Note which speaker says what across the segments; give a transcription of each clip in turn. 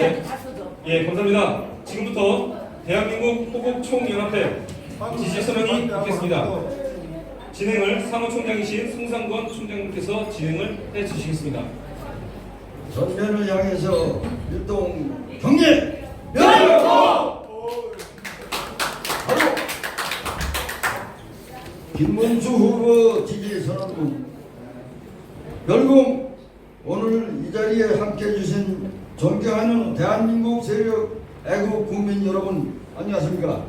Speaker 1: 네. 예, 감사합니다. 지금부터 대한민국 호국총연합회 지지선언이 받겠습니다. 진행을 사무총장이신 송상권 총장님께서 진행을 해주시겠습니다.
Speaker 2: 전면을 향해서 일동 경례! 명령! 바로 김문수 후보 지지선언문 결국 오늘 이 자리에 함께해 주신 존경하는 대한민국 세력 애국 국민 여러분 안녕하십니까?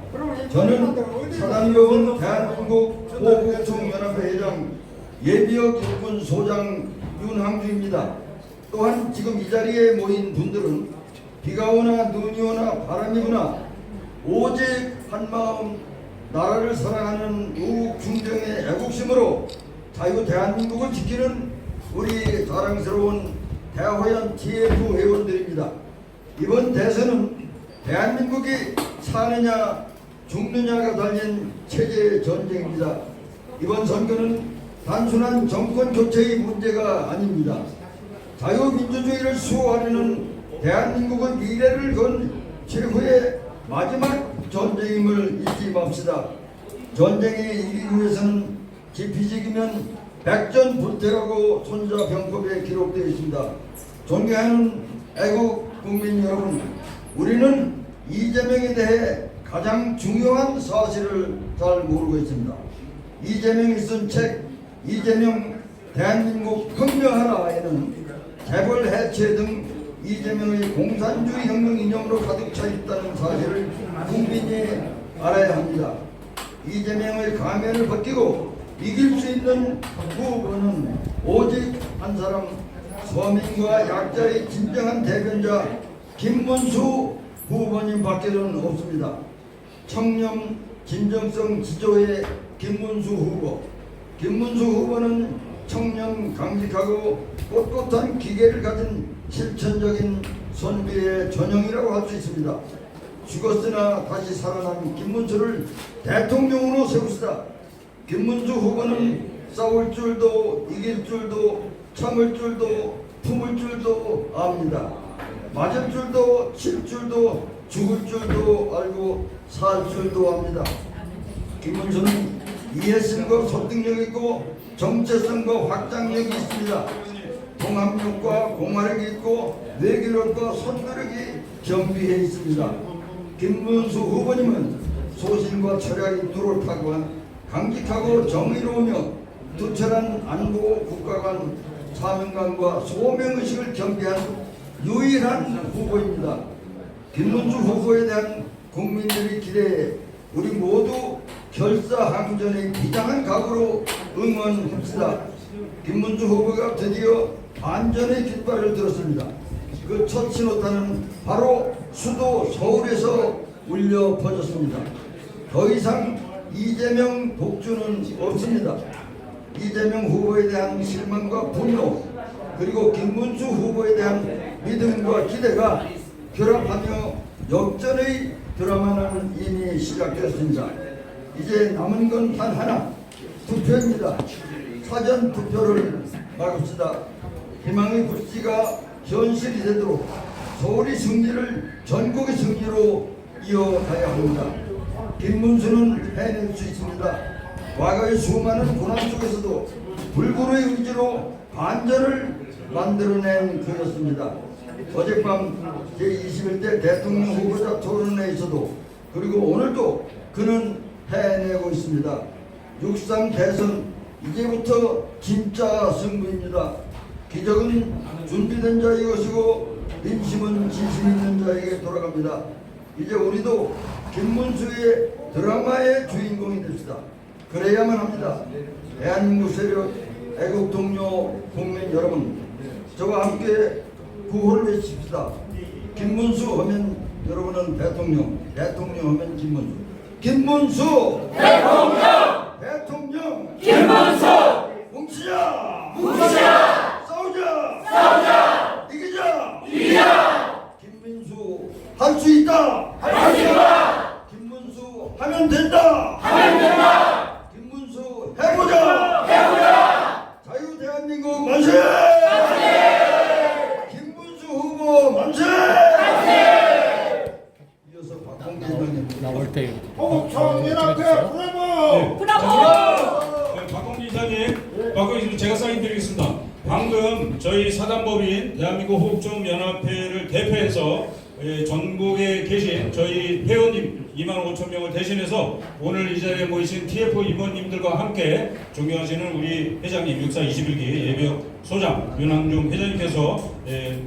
Speaker 2: 저는 사단위원 대한민국 호국총연합회 회장 예비역 일군 소장 윤항주입니다. 또한 지금 이 자리에 모인 분들은 비가 오나 눈이 오나 바람이 부나 오직 한마음 나라를 사랑하는 우중정의 애국심으로 자유 대한민국을 지키는 우리 자랑스러운 대화연 TF 회원들입니다. 이번 대선은 대한민국이 사느냐 죽느냐가 달린 체제 전쟁입니다. 이번 선거는 단순한 정권 교체의 문제가 아닙니다. 자유민주주의를 수호하려는 대한민국의 미래를 건 최후의 마지막 전쟁임을 잊지 맙시다. 전쟁에 이기기 위해서는 지피지기면 백전불태라고 손자병법에 기록되어 있습니다. 존경하는 애국 국민 여러분, 우리는 이재명에 대해 가장 중요한 사실을 잘 모르고 있습니다. 이재명이 쓴 책 이재명 대한민국 혁명하라에는 재벌 해체 등 이재명의 공산주의 혁명 이념으로 가득 차 있다는 사실을 국민이 알아야 합니다. 이재명의 가면을 벗기고 이길 수 있는 후보는 오직 한 사람, 서민과 약자의 진정한 대변자 김문수 후보님밖에는 없습니다. 청렴, 진정성 지조의 김문수 후보. 김문수 후보는 청렴, 강직하고 꼿꼿한 기계를 가진 실천적인 선비의 전형이라고 할 수 있습니다. 죽었으나 다시 살아난 김문수를 대통령으로 세우시다. 김문수 후보는 싸울 줄도 이길 줄도 참을 줄도 품을 줄도 압니다. 맞을 줄도 칠 줄도 죽을 줄도 알고 살 줄도 압니다. 김문수는 이해심과 설득력 있고 정체성과 확장력이 있습니다. 통합력과 공화력이 있고 외교력과 선도력이 겸비해 있습니다. 김문수 후보님은 소신과 철학이 뚜렷 타고한 강직하고 정의로우며 투철한 안보 국가관 사명감과 소명의식을 겸비한 유일한 후보입니다. 김문수 후보에 대한 국민들의 기대에 우리 모두 결사항전의 비장한 각오로 응원합시다. 김문수 후보가 드디어 반전의 깃발을 들었습니다. 그 첫 신호탄은 바로 수도 서울에서 울려 퍼졌습니다. 더 이상 이재명 독주는 없습니다. 이재명 후보에 대한 실망과 분노, 그리고 김문수 후보에 대한 믿음과 기대가 결합하며 역전의 드라마는 이미 시작되었습니다. 이제 남은 건 단 하나, 투표입니다. 사전 투표를 막읍시다. 희망의 불씨가 현실이 되도록 서울의 승리를 전국의 승리로 이어가야 합니다. 김문수는 해낼 수 있습니다. 과거의 수많은 고난 속에서도 불굴의 의지로 반전을 만들어낸 그였습니다. 어젯밤 제21대 대통령 후보자 토론회에서도 그리고 오늘도 그는 해내고 있습니다. 6.3 대선 이제부터 진짜 승부입니다. 기적은 준비된 자의 것이고 민심은 진심 있는 자에게 돌아갑니다. 이제 우리도 김문수의 드라마의 주인공이 됩시다. 그래야만 합니다. 대한민국 세력, 애국 동료, 국민 여러분, 저와 함께 구호를 외칩시다. 김문수 하면 여러분은 대통령, 대통령 하면 김문수. 김문수
Speaker 3: 대통령!
Speaker 2: 대통령
Speaker 3: 김문수!
Speaker 2: 뭉치자!
Speaker 3: 뭉치자!
Speaker 2: 싸우자!
Speaker 3: 싸우자!
Speaker 2: 이기자!
Speaker 3: 이기자!
Speaker 2: 김문수 할 수 있다!
Speaker 3: 할 수 있다!
Speaker 2: 김문수 하면 된다!
Speaker 3: 하면 된다!
Speaker 2: 김문수 해보자!
Speaker 3: 해보자!
Speaker 2: 자유 대한민국 만세!
Speaker 3: 만세!
Speaker 2: 김문수 후보 만세!
Speaker 3: 만세!
Speaker 4: 그때
Speaker 5: 호국총연합회
Speaker 1: 네.
Speaker 5: 브라보!
Speaker 1: 박홍기 이사님, 박홍기 이사님 제가 사인드리겠습니다. 방금 저희 사단법인 대한민국 호국총연합회를 대표해서 전국에 계신 저희 회원님 25,000명을 대신해서 오늘 이 자리에 모이신 TF 임원님들과 함께 존경하시는 우리 회장님 6421기 예비역 소장 윤항중 회장님께서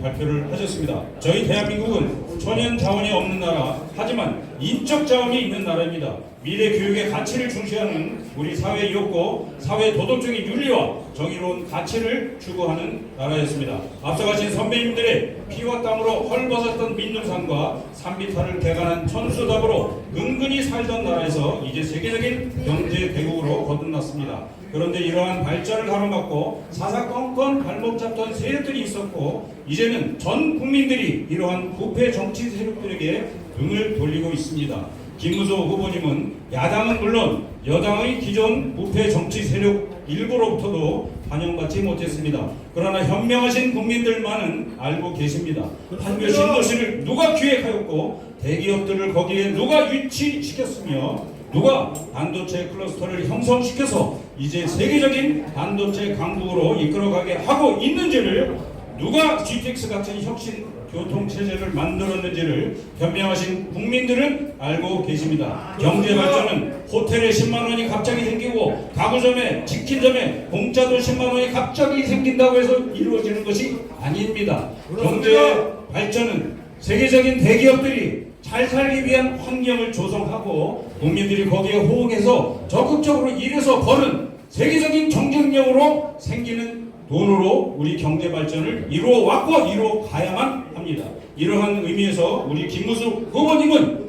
Speaker 1: 발표를 하셨습니다. 저희 대한민국은 천연 자원이 없는 나라, 하지만 인적 자원이 있는 나라입니다. 미래 교육의 가치를 중시하는 우리 사회이었고 사회 도덕적인 윤리와 정의로운 가치를 추구하는 나라였습니다. 앞서가신 선배님들의 피와 땀으로 헐벗었던 민중상과 산비탈을 개간한 천수답으로 은근히 살던 나라에서 이제 세계적인 경제 대국으로 거듭났습니다. 그런데 이러한 발전을 가로막고 사사건건 발목 잡던 세력들이 있었고 이제는 전 국민들이 이러한 부패 정치 세력들에게 등을 돌리고 있습니다. 김무소 후보님은 야당은 물론 여당의 기존 부패 정치 세력 일부로부터도 반영받지 못했습니다. 그러나 현명하신 국민들만은 알고 계십니다. 판교 신도시를 누가 기획하였고 대기업들을 거기에 누가 유치시켰으며 누가 반도체 클러스터를 형성시켜서 이제 세계적인 반도체 강국으로 이끌어가게 하고 있는지를 누가 GTX 같은 혁신 교통체제를 만들었는지를 현명하신 국민들은 알고 계십니다. 경제발전은 호텔에 10만원이 갑자기 생기고 가구점에 치킨점에 공짜도 10만원이 갑자기 생긴다고 해서 이루어지는 것이 아닙니다. 경제발전은 세계적인 대기업들이 잘 살기 위한 환경을 조성하고 국민들이 거기에 호응해서 적극적으로 일해서 버는 세계적인 경쟁력으로 생기는 돈으로 우리 경제 발전을 이루어 왔고 이루어 가야만 합니다. 이러한 의미에서 우리 김무수 후보님은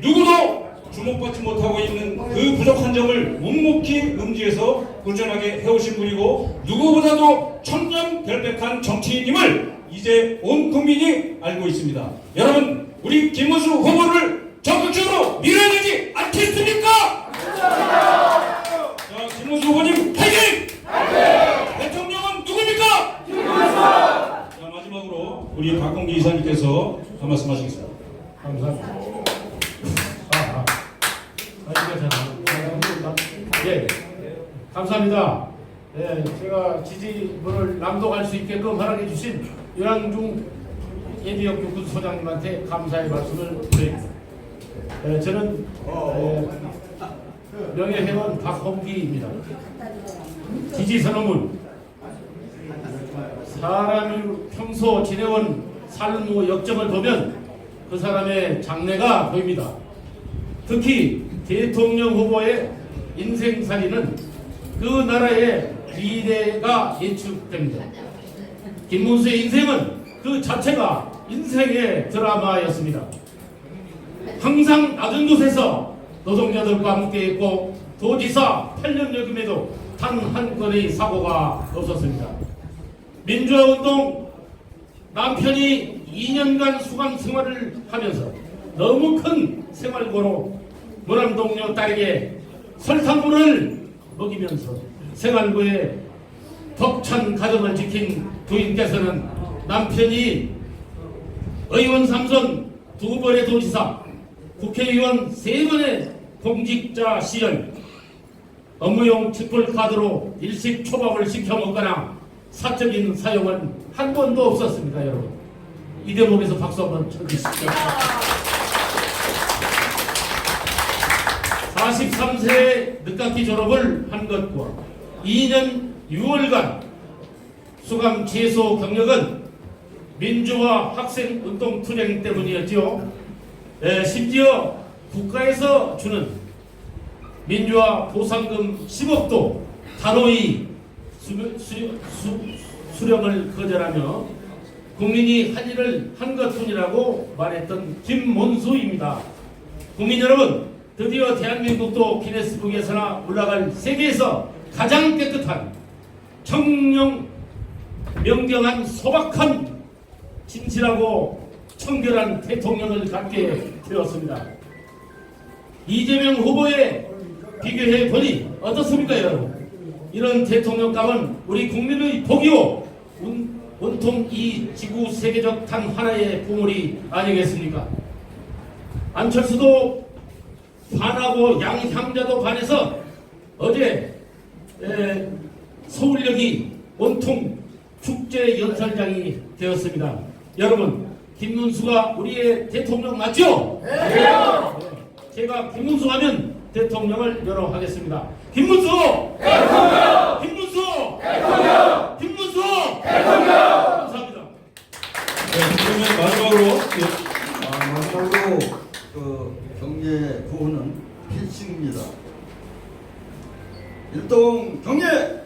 Speaker 1: 누구도 주목받지 못하고 있는 그 부족한 점을 묵묵히 음지에서 꾸준하게 해오신 분이고 누구보다도 청렴결백한 정치인임을 이제 온 국민이 알고 있습니다. 여러분 우리 김무수 후보를 적극적으로 밀어야 되지 않겠습니까? 자, 김무수 후보님 파이팅! 대통령은 누굽니까? 자, 마지막으로 우리 박홍기 이사님께서 한 말씀 하시겠습니다.
Speaker 4: 감사합니다. 예, 감사합니다. 예, 제가 지지문을 낭독할 수 있게끔 허락해 주신 윤항중 예비역 육군 소장님한테 감사의 말씀을 드립니다. 예, 저는 명예회원 박홍기입니다. 지지선언문 사람이 평소 지내온 삶의 역정을 보면 그 사람의 장래가 보입니다. 특히 대통령 후보의 인생살이는 그 나라의 미래가 예측됩니다. 김문수의 인생은 그 자체가 인생의 드라마였습니다. 항상 낮은 곳에서 노동자들과 함께했고 도지사 8년 역임에도 단 한 건의 사고가 없었습니다. 민주화운동 남편이 2년간 수감 생활을 하면서 너무 큰 생활고로 무남동료 딸에게 설탕물을 먹이면서 생활고에 벅찬 가정을 지킨 부인께서는 남편이 의원 3선 2번의 도지사, 국회의원 3번의 공직자 시절 업무용 칩불카드로 일식 초밥을 시켜 먹거나 사적인 사용은 한 번도 없었습니다. 여러분 이 대목에서 박수 한번 쳐주십시오. 43세에 늦깎이 졸업을 한 것과 2년 6월간 수감 취소 경력은 민주화 학생운동 투쟁 때문이었죠. 심지어 국가에서 주는 민주화 보상금 10억도 단호히 수령을 거절하며 국민이 할 일을 한 것뿐이라고 말했던 김문수입니다. 국민 여러분, 드디어 대한민국도 기네스북에서나 올라갈 세계에서 가장 깨끗한 청렴 명경한 소박한 진실하고 청결한 대통령을 갖게 되었습니다. 이재명 후보에 비교해 보니 어떻습니까, 여러분? 이런 대통령감은 우리 국민의 복이요 온통 이 지구 세계적 단 하나의 보물이 아니겠습니까? 안철수도 반하고 양향자도 반해서 어제 서울역이 온통 축제 연설장이 되었습니다. 여러분, 김문수가 우리의 대통령 맞죠? 네. 제가 김문수 하면 대통령을 여러 하겠습니다. 김문수!
Speaker 3: 대통령!
Speaker 4: 김문수!
Speaker 3: 대통령!
Speaker 4: 김문수!
Speaker 3: 대통령!
Speaker 4: 감사합니다.
Speaker 1: 네, 그러면 마지막으로
Speaker 2: 마지막으로 그 경제 구호는 필승입니다. 일동 경제